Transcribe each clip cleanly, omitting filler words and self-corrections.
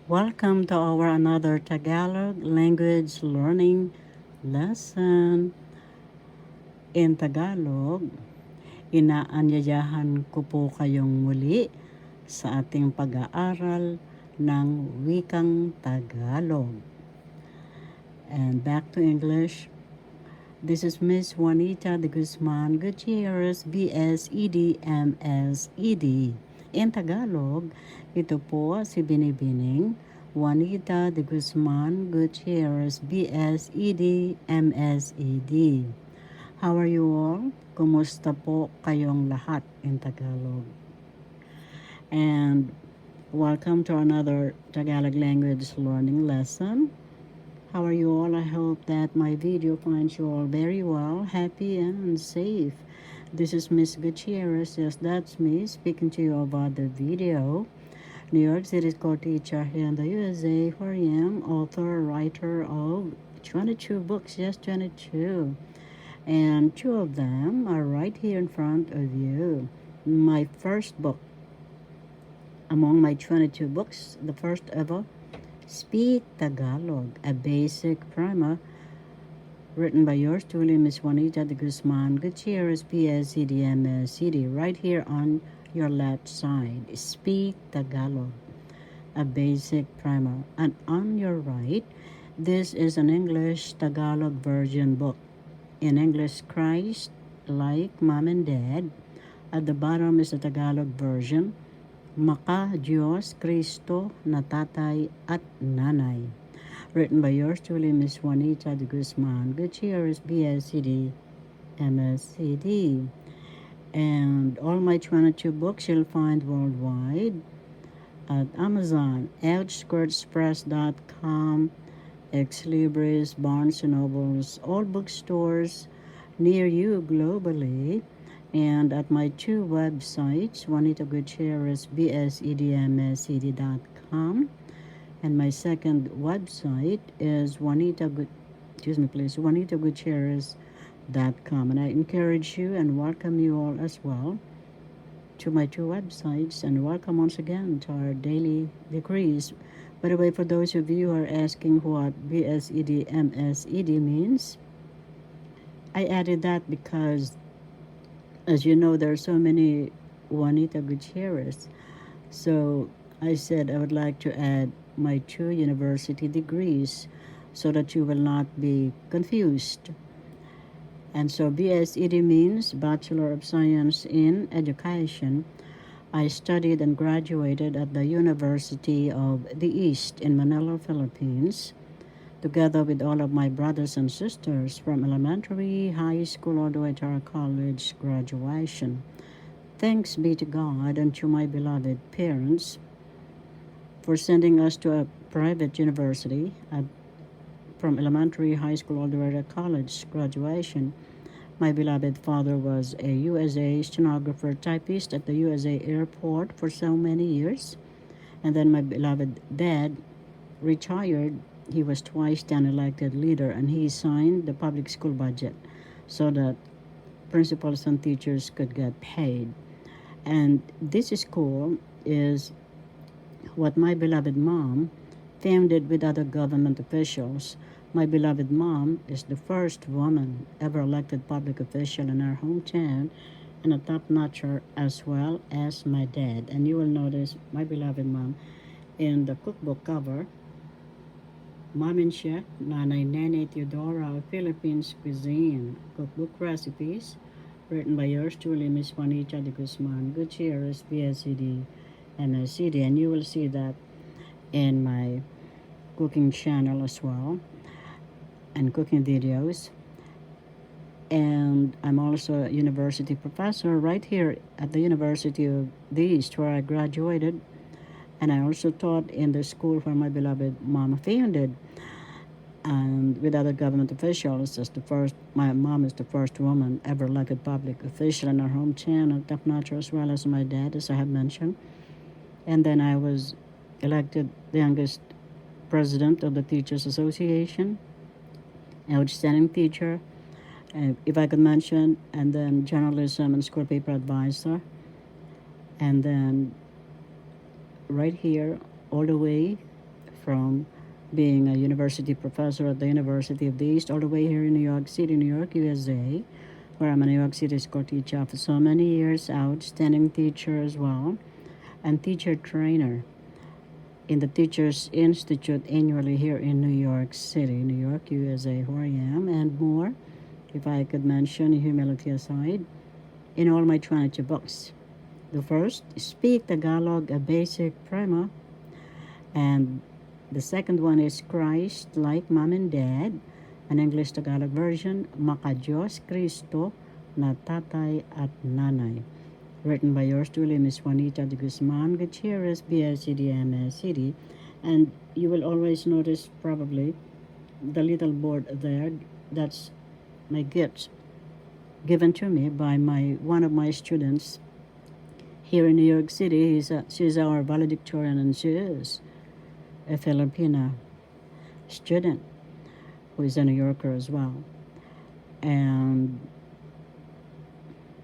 Welcome to our another Tagalog language learning lesson. In Tagalog, inaanyayahan ko po kayong muli sa ating pag-aaral ng wikang Tagalog. And back to English. This is Miss Juanita de Guzman Gutierrez, BSED, MSED. In Tagalog, ito po si Binibining Juanita de Guzman Gutierrez, BSED, MSED. How are you all? Kumusta po kayong lahat in Tagalog? And welcome to another Tagalog language learning lesson. How are you all? I hope that my video finds you all very well, happy, and safe. This is Miss Gutierrez. Yes, that's me speaking to you about the video. New York City school teacher here in the USA, where I am, author, writer of 22 books. Yes, 22. And two of them are right here in front of you. My first book, among my 22 books, the first ever, Speak Tagalog, a basic primer written by yours truly, Miss Juanita de Guzman Gutierrez, PSCD, MSCD, right here on your left side. Speak Tagalog, a basic primer. And on your right, this is an English Tagalog version book. In English, Christ, like Mom and Dad. At the bottom is the Tagalog version. Maka Diyos Kristo na tatay at nanay. Written by yours truly, Miss Juanita de Guzman Gutierrez, BSCD, MSCD. And all my 22 books you'll find worldwide at Amazon, EdgeSquirtsPress.com, Ex Libris, Barnes & Nobles, all bookstores near you globally, and at my two websites, Juanita Gutierrez, bsedmscd.com, and my second website is Juanita Gutierrez.com. And I encourage you and welcome you all as well to my two websites, and welcome once again to our daily decrees. By the way, for those of you who are asking what BSED MSED means, I added that because, as you know, there are so many Juanita Gutierrez. So I said I would like to add my two university degrees so that you will not be confused. And so BSED means Bachelor of Science in Education. I studied and graduated at the University of the East in Manila, Philippines, together with all of my brothers and sisters from elementary, high school, all the way to our college graduation. Thanks be to God and to my beloved parents for sending us to a private university from elementary, high school, all the way to college graduation. My beloved father was a USA stenographer typist at the USA airport for so many years. And then my beloved dad retired. He was twice then elected leader, and he signed the public school budget so that principals and teachers could get paid. And this school is what my beloved mom founded with other government officials. My beloved mom is the first woman ever elected public official in our hometown, and a top-notcher as well as my dad. And you will notice my beloved mom in the cookbook cover, Mom and Chef, Nanay Nene Teodora of Philippines Cuisine, cookbook recipes, written by yours truly, Miss Juanita de Guzman Gutierrez, BSCD, MSCD, and you will see that in my cooking channel as well, and cooking videos. And I'm also a university professor right here at the University of the East, where I graduated. And I also taught in the school where my beloved mom founded, and with other government officials. My mom is the first woman ever elected public official in our hometown, and top-notcher as well as my dad, as I have mentioned. And then I was elected the youngest president of the Teachers Association, outstanding teacher, if I could mention, and then journalism and school paper advisor. And then right here, all the way from being a university professor at the University of the East all the way here in New York City, New York, USA, where I'm a New York City school teacher for so many years, outstanding teacher as well, and teacher trainer in the Teachers Institute annually here in New York City, New York, USA, where I am, and more, if I could mention, humility aside, in all my 22 books. The first, Speak Tagalog, a basic primer, and the second one is Christ Like Mom and Dad, an English Tagalog version, Maka Diyos Kristo na Tatay at Nanay. Written by yours truly, Miss Juanita de Guzman Gutierrez, BSCD, MSCD. And you will always notice probably the little board there. That's my gift given to me by one of my students here in New York City. She's our valedictorian, and she is a Filipina student who is a New Yorker as well. And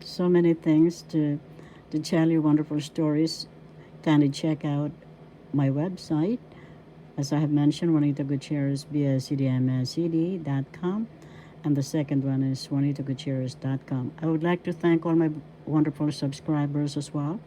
so many things to tell you, wonderful stories. Kindly check out my website. As I have mentioned, Juanita Gutierrez, BSCDMSCD.com. And the second one is JuanitaGutierrez.com. I would like to thank all my wonderful subscribers as well.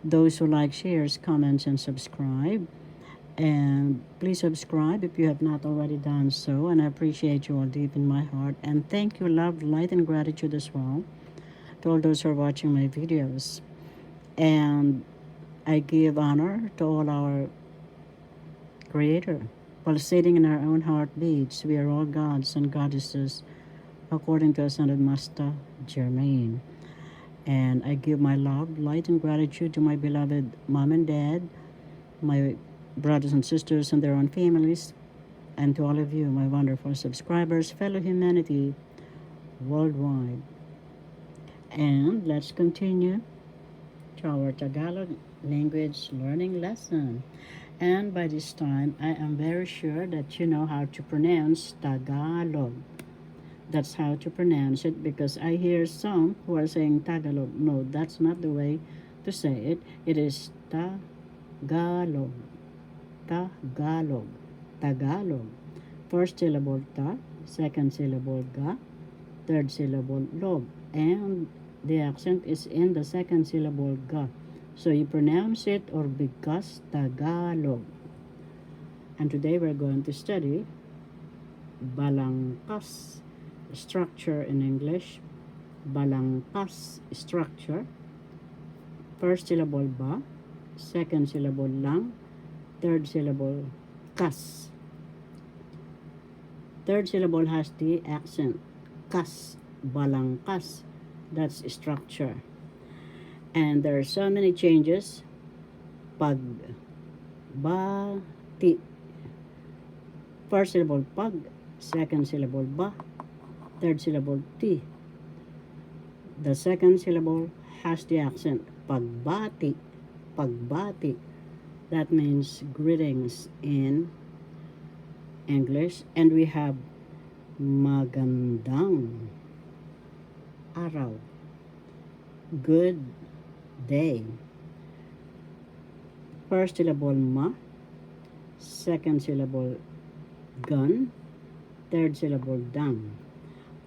Those who like, shares, comments, and subscribe. And please subscribe if you have not already done so. And I appreciate you all deep in my heart. And thank you, love, light, and gratitude as well to all those who are watching my videos. And I give honor to all our Creator, pulsating in our own heartbeats. We are all gods and goddesses, according to Ascended Master Germain. And I give my love, light, and gratitude to my beloved mom and dad, my brothers and sisters and their own families, and to all of you, my wonderful subscribers, fellow humanity worldwide. And let's continue to our Tagalog language learning lesson. And by this time, I am very sure that you know how to pronounce Tagalog. That's how to pronounce it, because I hear some who are saying Tagalog. No, that's not the way to say it. It is Tagalog. Tagalog. Tagalog. First syllable ta, second syllable ga, third syllable log. And the accent is in the second syllable ga. So you pronounce it or bigas Tagalog. And today we're going to study balangkas structure in English. Balangkas structure. First syllable ba, second syllable lang, third syllable kas. Third syllable has the accent kas, balangkas. That's structure. And there are so many changes. Pag, ba, ti. First syllable pag, second syllable ba, third syllable ti. The second syllable has the accent pagbati. Pagbati. That means greetings in English. And we have magandang araw. Good day. First syllable ma, second syllable gun, third syllable dang.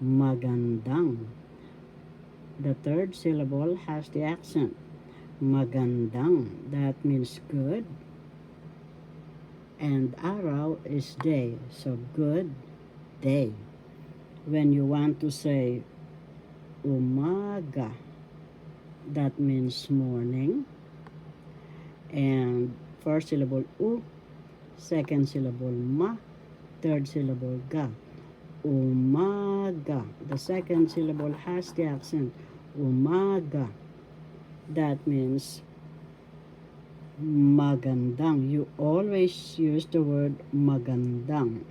Magandang. The third syllable has the accent magandang. That means good. And araw is day. So good day. When you want to say umaga, that means morning. And first syllable u, second syllable ma, third syllable ga. Umaga. The second syllable has the accent umaga. That means magandang. You always use the word magandang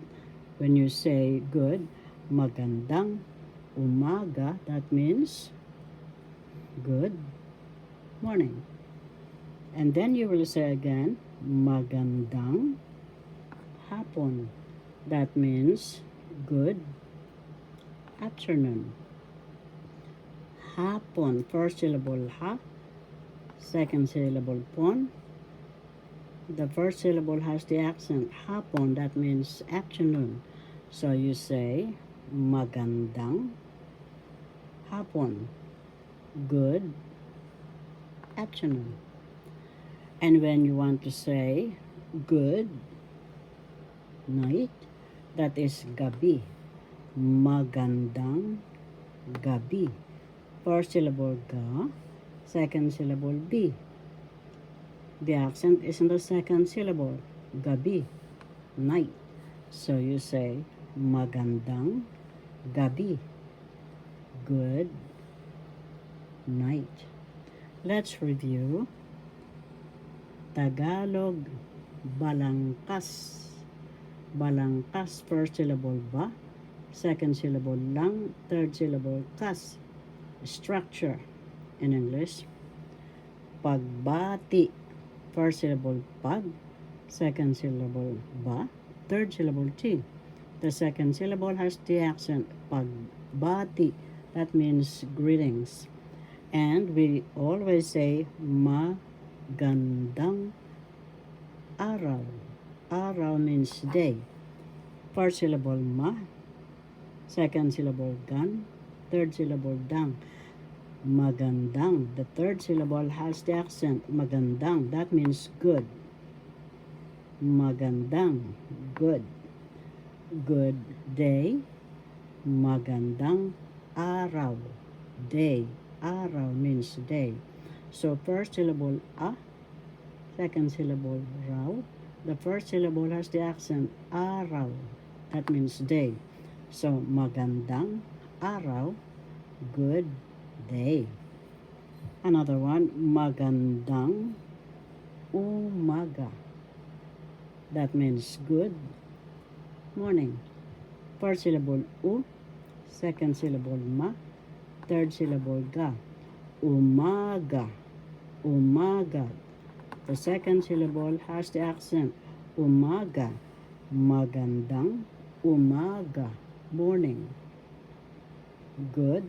when you say good. Magandang umaga. That means good morning. And then you will say again magandang hapon. That means good afternoon. Hapon. First syllable ha, second syllable pon, The first syllable has the accent. Hapon, that means afternoon. So you say, magandang hapon. Good afternoon. And when you want to say, good night, that is gabi. Magandang gabi. First syllable ga, second syllable bi. The accent is in the second syllable, gabi, night. So you say, magandang gabi, good night. Let's review. Tagalog, balangkas. Balangkas, first syllable ba, second syllable lang, third syllable kas. Structure in English. Pagbati, first syllable pag, second syllable ba, third syllable ti. The second syllable has the accent pagbati, that means greetings. And we always say magandang araw. Araw means day. First syllable ma, second syllable gan, third syllable dang. Magandang. The third syllable has the accent magandang. That means good. Magandang, good. Good day. Magandang araw. Day. Araw means day. So first syllable a, second syllable raw. The first syllable has the accent araw. That means day. So magandang araw, good day. Another one, magandang umaga. That means good morning. First syllable u, second syllable ma, third syllable ga. Umaga. Umaga. The second syllable has the accent umaga. Magandang umaga. Morning. Good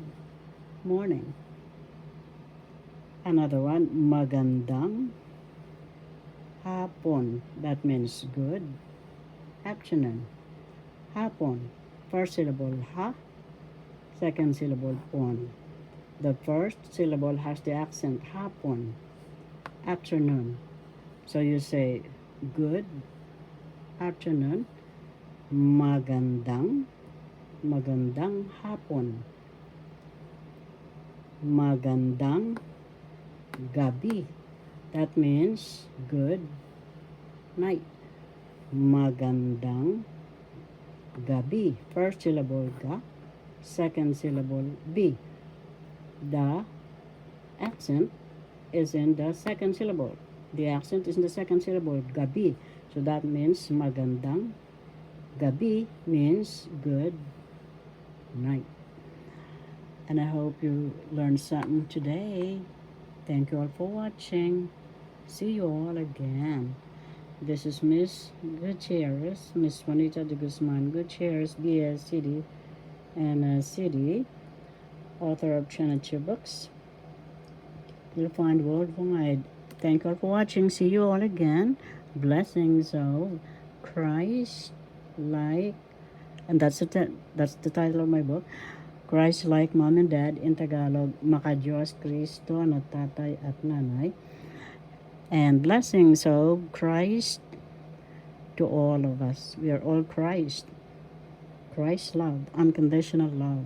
morning. Another one, magandang hapon. That means good afternoon. Hapon. First syllable ha, second syllable pon. The first syllable has the accent hapon, afternoon. So you say good afternoon, magandang hapon, magandang gabi. That means good night. Magandang gabi. First syllable ga, second syllable bi. The accent is in the second syllable. The accent is in the second syllable, gabi. So that means magandang gabi means good night. And I hope you learned something today. Thank you all for watching. See you all again. This is Miss Gutierrez, Miss Juanita de Guzman Gutierrez, BS City and City, author of Trinity Books. You'll find worldwide. Thank you all for watching. See you all again. Blessings of Christ like, and that's the title of my book. Christ like Mom and Dad in Tagalog, Makadiyos Kristo na tatay at nanay. And blessings of Christ to all of us. We are all Christ. Christ love, unconditional love.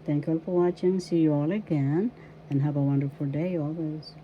Thank you all for watching. See you all again and have a wonderful day always.